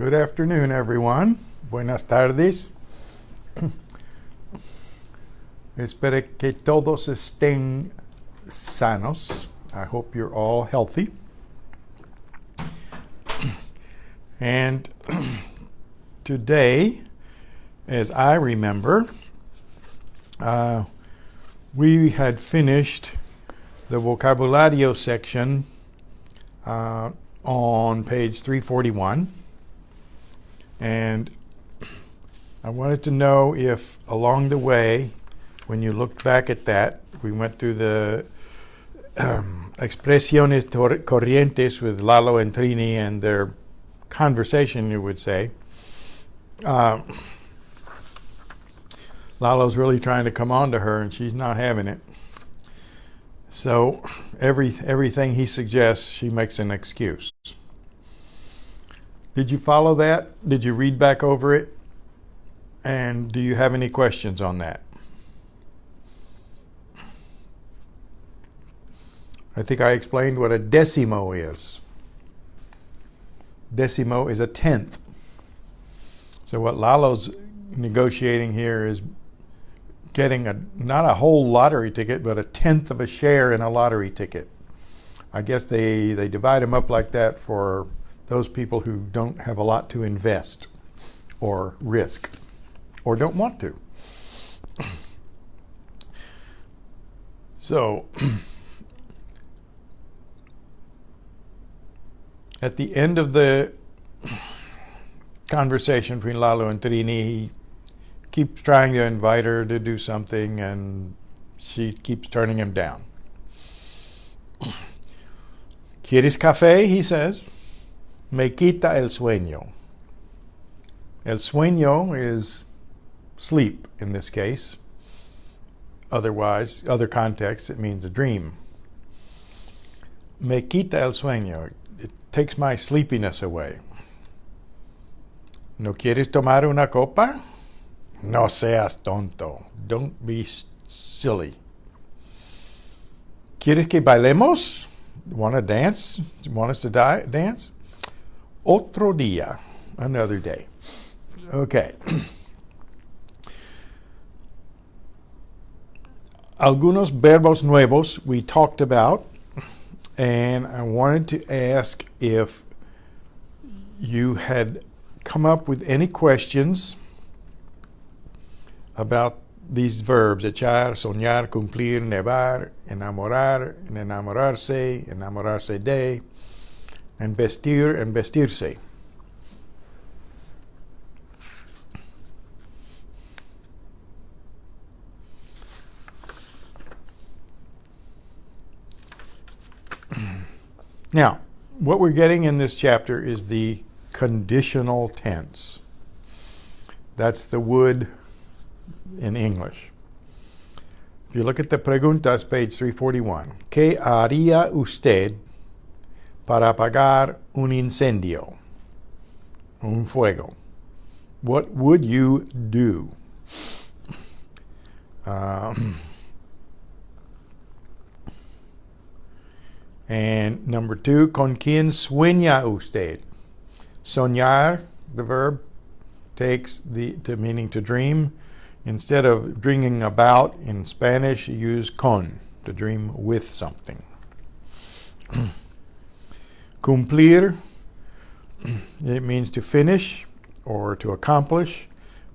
Good afternoon, everyone. Buenas tardes. Espero que todos estén sanos. I hope you're all healthy. And today, as I remember, we had finished the vocabulario section on page 341. And I wanted to know if along the way, when you looked back at that, we went through the expresiones corrientes with Lalo and Trini and their conversation, you would say. Lalo's really trying to come on to her, and she's not having it. So everything he suggests, she makes an excuse. Did you follow that? Did you read back over it? And do you have any questions on that? I think I explained what a decimo is. Decimo is a tenth. So what Lalo's negotiating here is getting not a whole lottery ticket, but a tenth of a share in a lottery ticket. I guess they divide them up like that for those people who don't have a lot to invest or risk or don't want to. So at the end of the conversation between Lalo and Trini, he keeps trying to invite her to do something, and she keeps turning him down. ¿Quieres café? He says. Me quita el sueño. El sueño is sleep in this case. Otherwise, other contexts, it means a dream. Me quita el sueño. It takes my sleepiness away. ¿No quieres tomar una copa? No seas tonto. Don't be silly. ¿Quieres que bailemos? Want to dance? Want us to dance? Otro día. Another day. Okay. Algunos verbos nuevos we talked about, and I wanted to ask if you had come up with any questions about these verbs: echar, soñar, cumplir, nevar, enamorar, enamorarse, enamorarse de, and vestir and vestirse. Now, what we're getting in this chapter is the conditional tense. That's the would in English. If you look at the preguntas, page 341, ¿Qué haría usted para apagar un incendio? Un fuego. What would you do? And number 2, ¿Con quién sueña usted? Soñar, the verb, takes the meaning to dream. Instead of dreaming about in Spanish, you use con, to dream with something. Cumplir, it means to finish or to accomplish,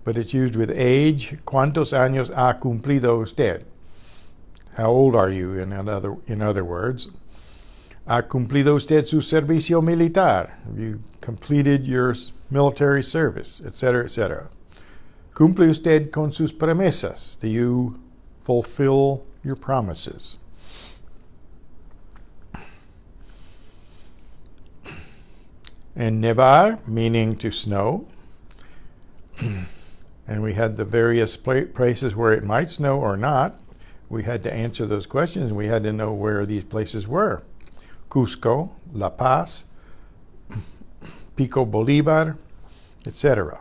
but it's used with age. ¿Cuántos años ha cumplido usted? How old are you, in other words? ¿Ha cumplido usted su servicio militar? Have you completed your military service, etc., etc.? ¿Cumple usted con sus promesas? Do you fulfill your promises? And nevar, meaning to snow. And we had the various places where it might snow or not. We had to answer those questions, and we had to know where these places were. Cusco, La Paz, Pico Bolívar, etc.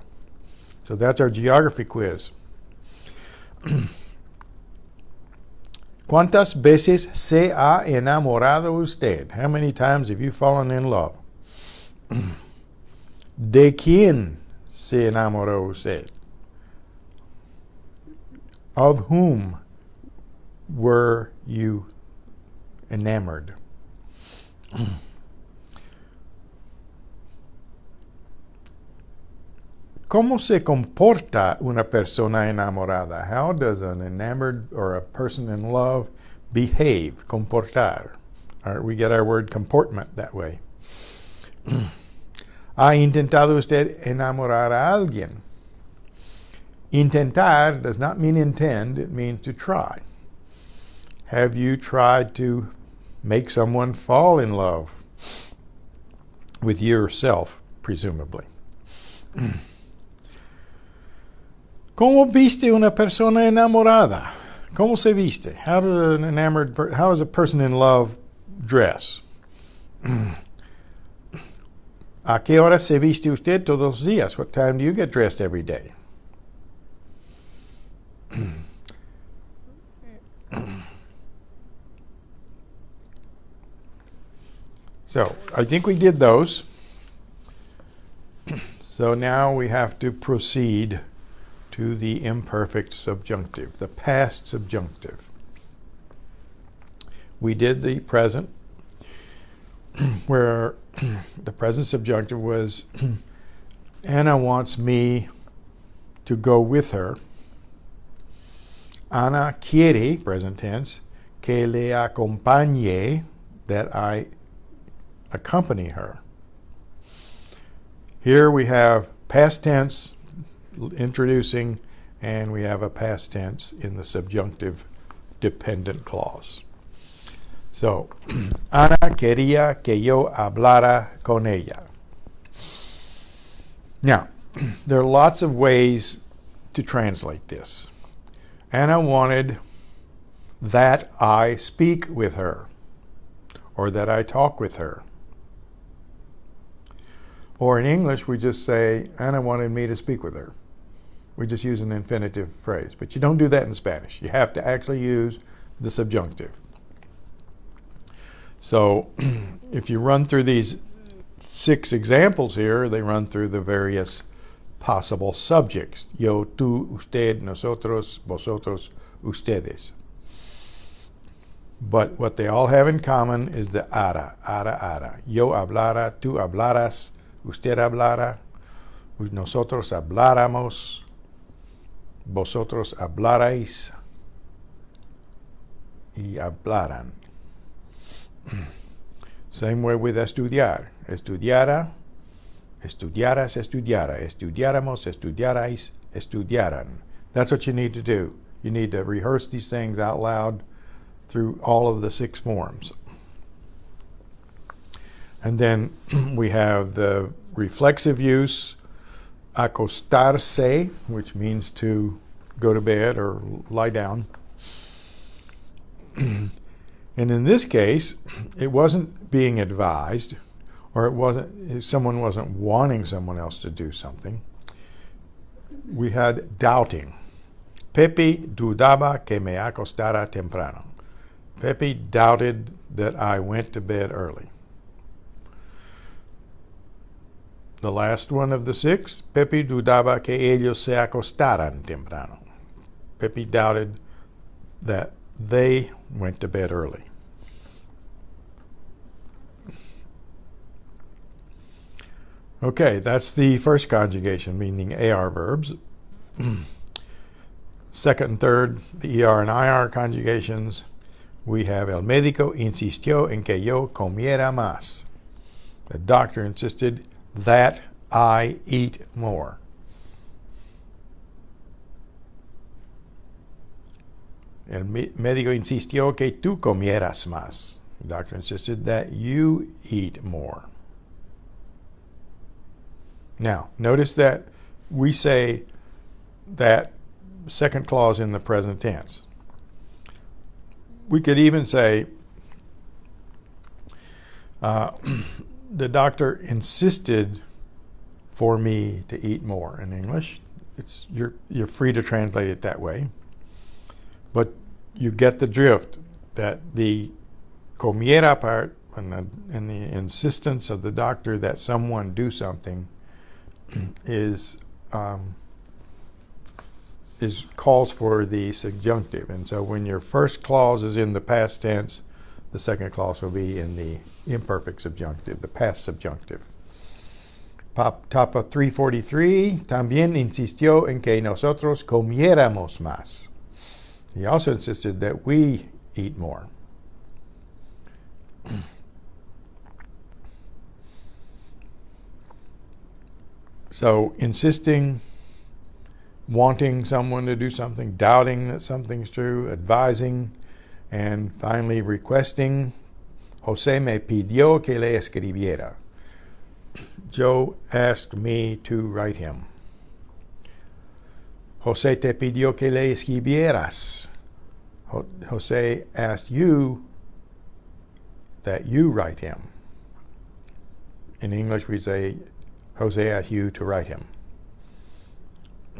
So that's our geography quiz. ¿Cuántas veces se ha enamorado usted? How many times have you fallen in love? ¿De quién se enamoró usted? Of whom were you enamored? ¿Cómo se comporta una persona enamorada? How does an enamored or a person in love behave? Comportar. We get our word comportment that way. ¿Ha intentado usted enamorar a alguien? Intentar does not mean intend, it means to try. Have you tried to make someone fall in love with yourself, presumably? ¿Cómo viste una persona enamorada? ¿Cómo se viste? How does a person in love dress? ¿A qué hora se viste usted todos los días? What time do you get dressed every day? So, I think we did those. So now we have to proceed to the imperfect subjunctive, the past subjunctive. We did the present, where the present subjunctive was Anna wants me to go with her. Ana quiere, present tense, que le acompañe, that I accompany her. Here we have past tense introducing, and we have a past tense in the subjunctive dependent clause. So, Ana quería que yo hablara con ella. Now, there are lots of ways to translate this. Anna wanted that I speak with her, or that I talk with her. Or in English, we just say, Anna wanted me to speak with her. We just use an infinitive phrase. But you don't do that in Spanish. You have to actually use the subjunctive. So if you run through these 6 examples here, they run through the various possible subjects. Yo, tú, usted, nosotros, vosotros, ustedes. But what they all have in common is the ara, ara, ara. Yo hablara, tú hablaras, usted hablara, nosotros habláramos, vosotros hablarais, y hablaran. Same way with estudiar. Estudiara, estudiaras, estudiara, estudiáramos, estudiarais, estudiaran. That's what you need to do. You need to rehearse these things out loud through all of the 6 forms. And then we have the reflexive use, acostarse, which means to go to bed or lie down. And in this case, it wasn't being advised, or someone wasn't wanting someone else to do something. We had doubting. Pepe dudaba que me acostara temprano. Pepe doubted that I went to bed early. The last one of the 6, Pepe dudaba que ellos se acostaran temprano. Pepe doubted that they went to bed early. Okay, that's the first conjugation, meaning AR verbs. Second and third, the ER and IR conjugations. We have el médico insistió en que yo comiera más. The doctor insisted that I eat more. El médico insistió que tú comieras más. The doctor insisted that you eat more. Now, notice that we say that second clause in the present tense. We could even say, the doctor insisted for me to eat more in English. You're free to translate it that way. But you get the drift that the comiera part and the insistence of the doctor that someone do something is calls for the subjunctive. And so when your first clause is in the past tense, the second clause will be in the imperfect subjunctive, the past subjunctive. Top of 343, también insistió en que nosotros comiéramos más. He also insisted that we eat more. So insisting, wanting someone to do something, doubting that something's true, advising, and finally requesting. José me pidió que le escribiera. Joe asked me to write him. José te pidió que le escribieras. José asked you that you write him. In English, we say, José asked you to write him.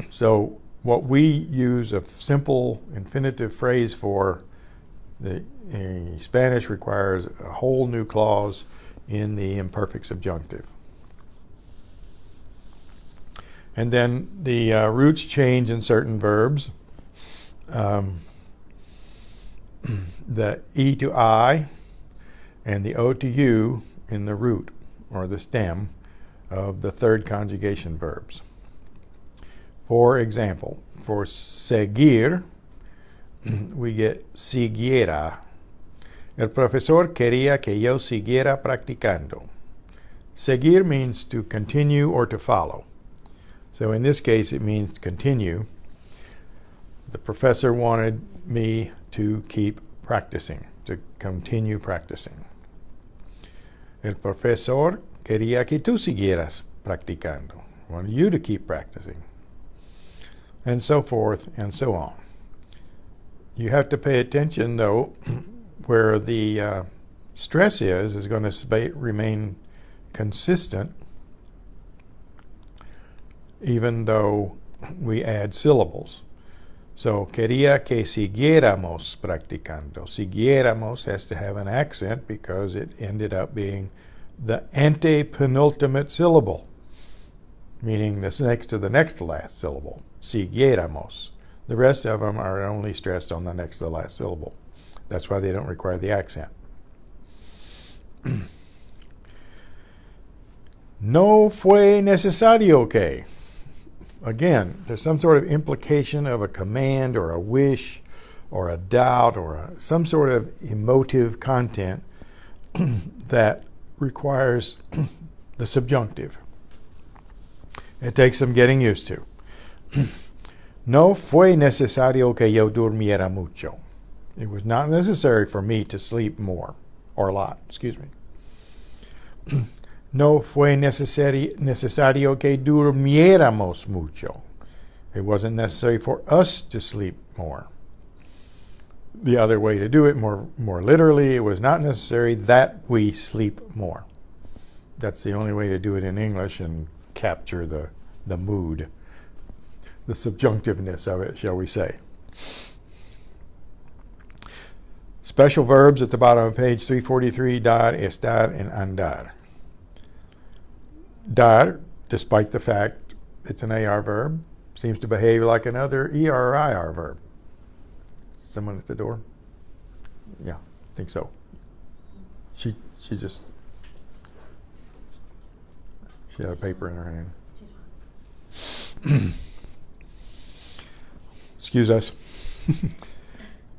So what we use a simple infinitive phrase for, Spanish requires a whole new clause in the imperfect subjunctive. And then the roots change in certain verbs. The E to I and the O to U in the root or the stem of the third conjugation verbs. For example, for seguir, we get siguiera. El profesor quería que yo siguiera practicando. Seguir means to continue or to follow. So in this case, it means continue. The professor wanted me to keep practicing, to continue practicing. El profesor quería que tú siguieras practicando. Wanted you to keep practicing. And so forth and so on. You have to pay attention, though, where the stress is going to remain consistent even though we add syllables. So, quería que siguiéramos practicando. Siguiéramos has to have an accent because it ended up being the antepenultimate syllable, meaning this next to the next to last syllable. Siguiéramos. The rest of them are only stressed on the next to the last syllable. That's why they don't require the accent. No fue necesario que. Again, there's some sort of implication of a command or a wish or a doubt or some sort of emotive content that requires the subjunctive. It takes some getting used to. No fue necesario que yo durmiera mucho. It was not necessary for me to sleep more, or a lot, excuse me. No fue necesario que durmiéramos mucho. It wasn't necessary for us to sleep more. The other way to do it, more literally, it was not necessary that we sleep more. That's the only way to do it in English and capture the mood, the subjunctiveness of it, shall we say. Special verbs at the bottom of page 343, dar, estar, and andar. Dar, despite the fact it's an AR verb, seems to behave like another ER or IR verb. Someone at the door? Yeah, I think so. She had a paper in her hand. Excuse us.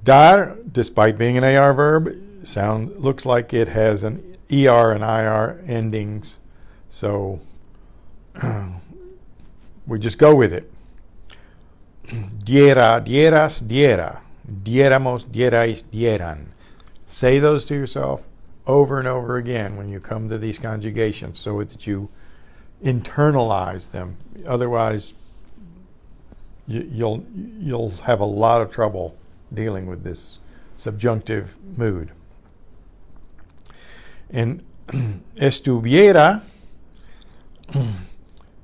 Dar, despite being an AR verb, looks like it has an ER and IR endings. So we just go with it. Diera, dieras, diera. Diéramos, dierais, dieran. Say those to yourself over and over again when you come to these conjugations so that you internalize them. Otherwise, you'll have a lot of trouble dealing with this subjunctive mood. In estuviera,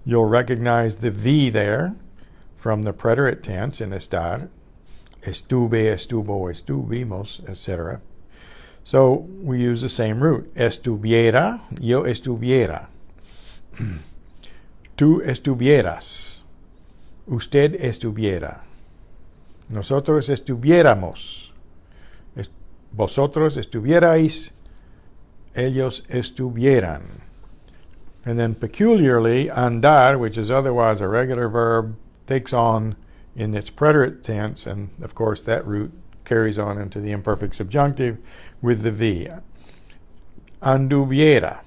you'll recognize the V there from the preterite tense in estar. Estuve, estuvo, estuvimos, etc. So we use the same root. Estuviera, yo estuviera. Tú estuvieras. Usted estuviera. Nosotros estuviéramos. Vosotros estuvierais. Ellos estuvieran. And then peculiarly, andar, which is otherwise a regular verb, takes on in its preterite tense, and of course that root carries on into the imperfect subjunctive with the V. Anduviera.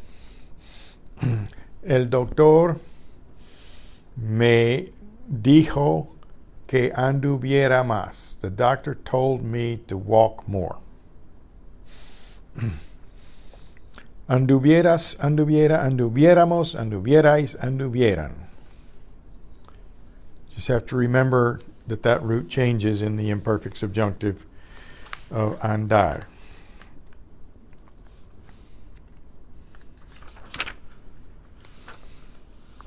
El doctor me dijo que anduviera más. The doctor told me to walk more. Anduvieras, anduviera, anduviéramos, anduvierais, anduvieran. Just have to remember that that root changes in the imperfect subjunctive of andar.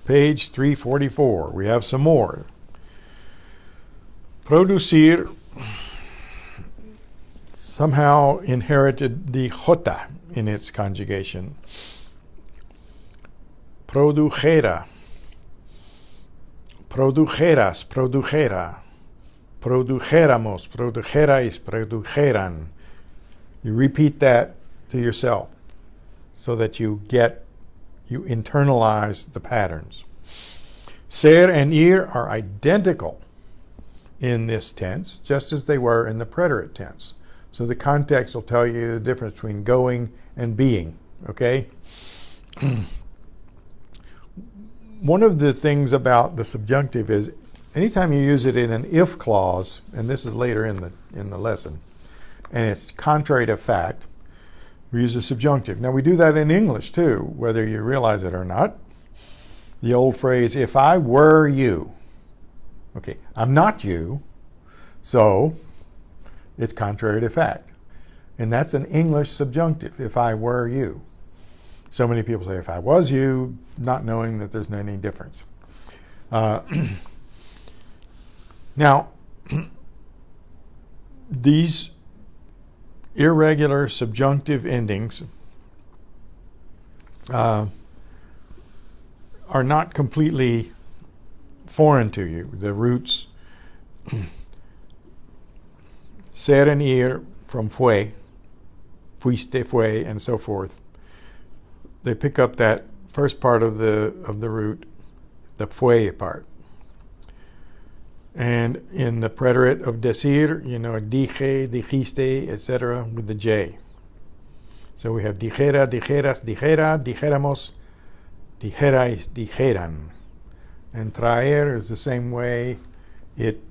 Page 344. We have some more. Producir somehow inherited the jota in its conjugation. Produjera. Produjeras, produjera. Produjéramos, produjerais, produjeran. You repeat that to yourself so that you internalize the patterns. Ser and ir are identical in this tense, just as they were in the preterite tense. So the context will tell you the difference between going and being, okay? One of the things about the subjunctive is anytime you use it in an if clause, and this is later in the lesson, and it's contrary to fact, we use a subjunctive. Now we do that in English too, whether you realize it or not. The old phrase, if I were you. Okay, I'm not you, so it's contrary to fact. And that's an English subjunctive, if I were you. So many people say, if I was you, not knowing that there's any difference. Now, these irregular subjunctive endings are not completely foreign to you. The roots ser and ir from fue, fuiste, fue, and so forth. They pick up that first part of the root, the fue part. And in the preterite of decir, dije, dijiste, etc., with the J. So we have dijera, dijeras, dijera, dijéramos, dijerais, dijeran. And traer is the same way. It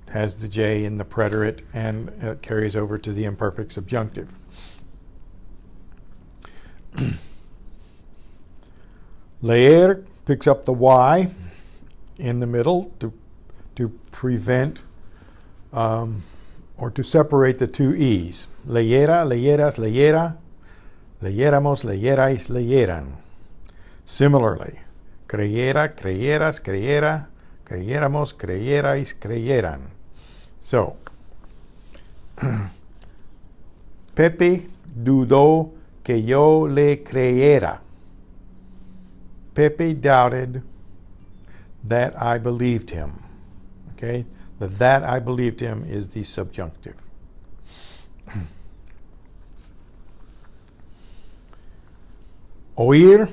has the J in the preterite and it carries over to the imperfect subjunctive. Leer picks up the Y in the middle to prevent or to separate the two E's. Leyera, leyeras, leyera, leyéramos, leyerais, leyeran. Similarly, creyera, creyeras, creyera, creyéramos, creyerais, creyeran. So, Pepe dudó que yo le creyera. Pepe doubted that I believed him. Okay? The that I believed him is the subjunctive. Oír,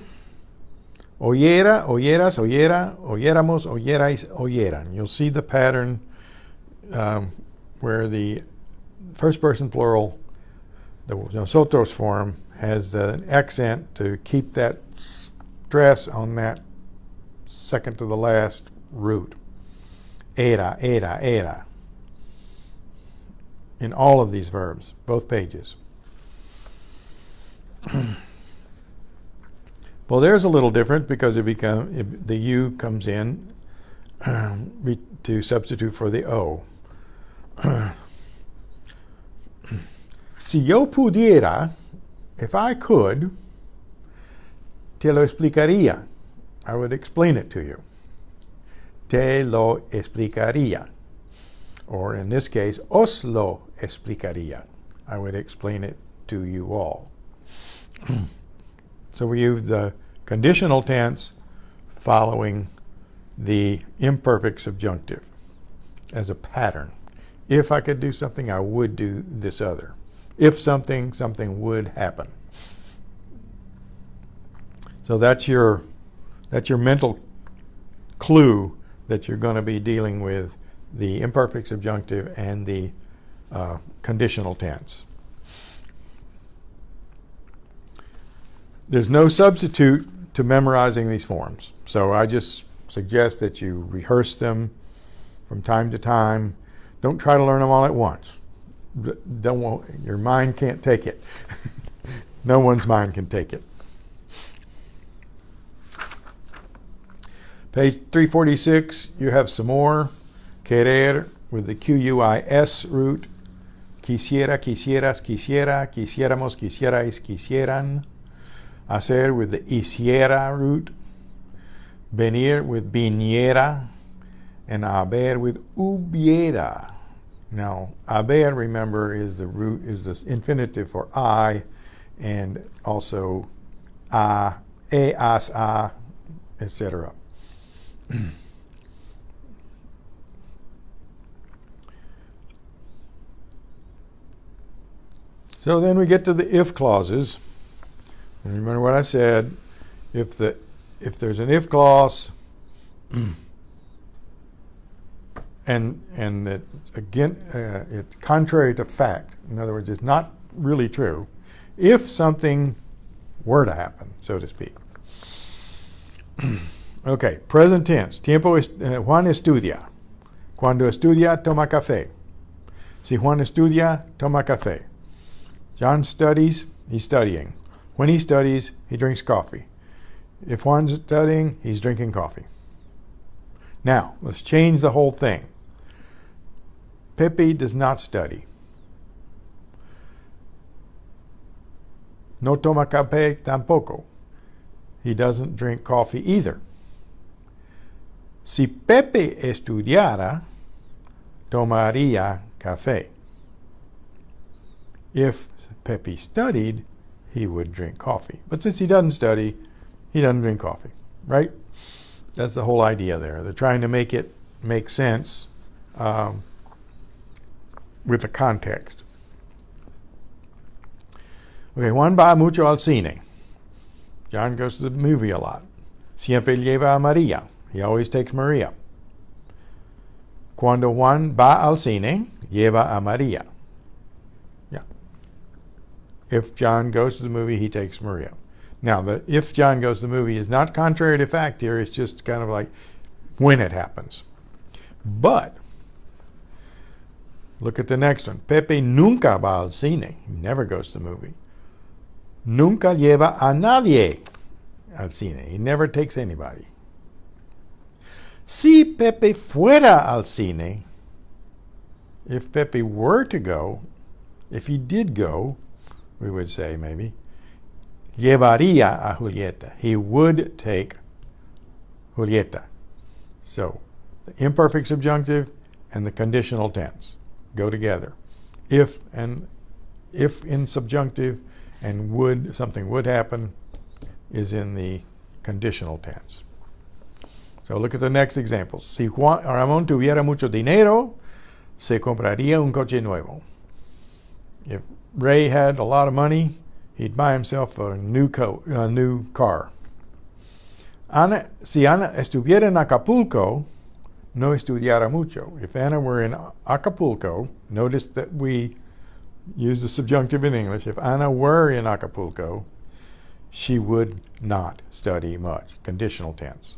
oyera, oyeras, oyera, oyéramos, oyerais, oyeran. You'll see the pattern where the first person plural, the nosotros form, has an accent to keep that stress on that second to the last root. Era, era, era. In all of these verbs, both pages. Well, there's a little different because the U comes in to substitute for the O. Si yo pudiera, if I could, te lo explicaría. I would explain it to you. Te lo explicaría. Or in this case, os lo explicaría. I would explain it to you all. So we use the conditional tense following the imperfect subjunctive as a pattern. If I could do something, I would do this other. If something, something would happen. So that's your mental clue that you're going to be dealing with the imperfect subjunctive and the conditional tense. There's no substitute to memorizing these forms. So I just suggest that you rehearse them from time to time. Don't try to learn them all at once. Your mind can't take it. No one's mind can take it. Page 346, you have some more. Querer with the Q-U-I-S root. Quisiera, quisieras, quisiera, quisiéramos, quisierais, quisieran. Hacer with the hiciera root. Venir with viniera. And haber with hubiera. Now, haber, remember, is the root, is the infinitive for I, and also a, as, a, etc. So then we get to the if clauses. And remember what I said, if there's an if clause and that again it's contrary to fact, in other words, it's not really true, if something were to happen, so to speak. Okay, present tense. Juan estudia. Cuando estudia, toma café. Si Juan estudia, toma café. John studies, he's studying. When he studies, he drinks coffee. If Juan's studying, he's drinking coffee. Now, let's change the whole thing. Pepe does not study. No toma café tampoco. He doesn't drink coffee either. Si Pepe estudiara, tomaría café. If Pepe studied, he would drink coffee. But since he doesn't study, he doesn't drink coffee, right? That's the whole idea there. They're trying to make it make sense with the context. Okay, Juan va mucho al cine. John goes to the movie a lot. Siempre lleva a María. He always takes María. Cuando Juan va al cine, lleva a María. Yeah. If John goes to the movie, he takes María. Now, the if John goes to the movie is not contrary to fact here. It's just kind of like when it happens. But look at the next one. Pepe nunca va al cine. He never goes to the movie. Nunca lleva a nadie al cine. He never takes anybody. Si Pepe fuera al cine, if Pepe were to go, if he did go, we would say maybe, llevaría a Julieta. He would take Julieta. So, the imperfect subjunctive and the conditional tense go together. If in subjunctive and would, something would happen, is in the conditional tense. So look at the next example. Si Ramón tuviera mucho dinero, se compraría un coche nuevo. If Ray had a lot of money, he'd buy himself a new car. Si Ana estuviera en Acapulco, no estudiara mucho. If Anna were in Acapulco, notice that we use the subjunctive in English. If Anna were in Acapulco, she would not study much. Conditional tense.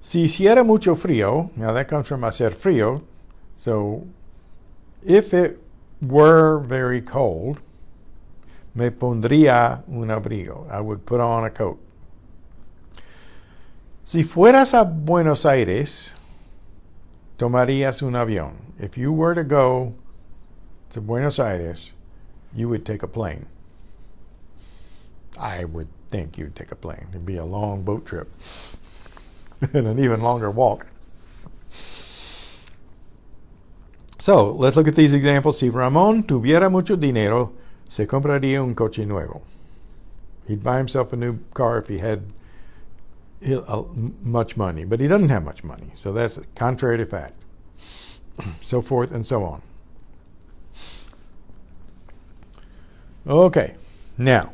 Si hiciera mucho frío, now that comes from hacer frío, so if it were very cold, me pondría un abrigo. I would put on a coat. Si fueras a Buenos Aires, tomarías un avión. If you were to go to Buenos Aires, you would take a plane. I would think you'd take a plane. It'd be a long boat trip and an even longer walk. So, let's look at these examples. Si Ramón tuviera mucho dinero, se compraría un coche nuevo. He'd buy himself a new car if he had much money, but he doesn't have much money. So that's contrary to fact. So forth and so on. Okay, now,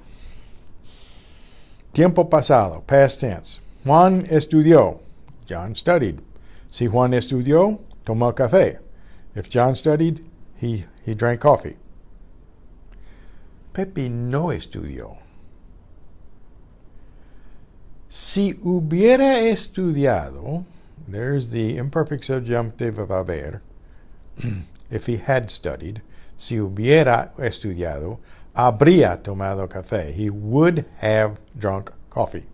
tiempo pasado, past tense. Juan estudió. John studied. Si Juan estudió, tomó café. If John studied, he drank coffee. Pepe no estudió. Si hubiera estudiado, there's the imperfect subjunctive of haber. If he had studied, si hubiera estudiado, habría tomado café. He would have drunk coffee.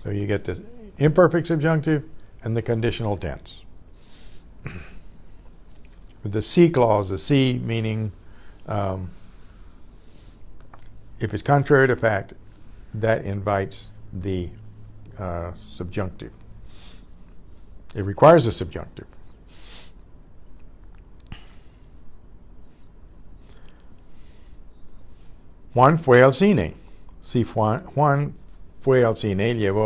So you get the imperfect subjunctive and the conditional tense. With the si clause, the si meaning if it's contrary to fact, that invites the subjunctive. It requires a subjunctive. Juan fue al cine. Si Juan fue al cine, llevó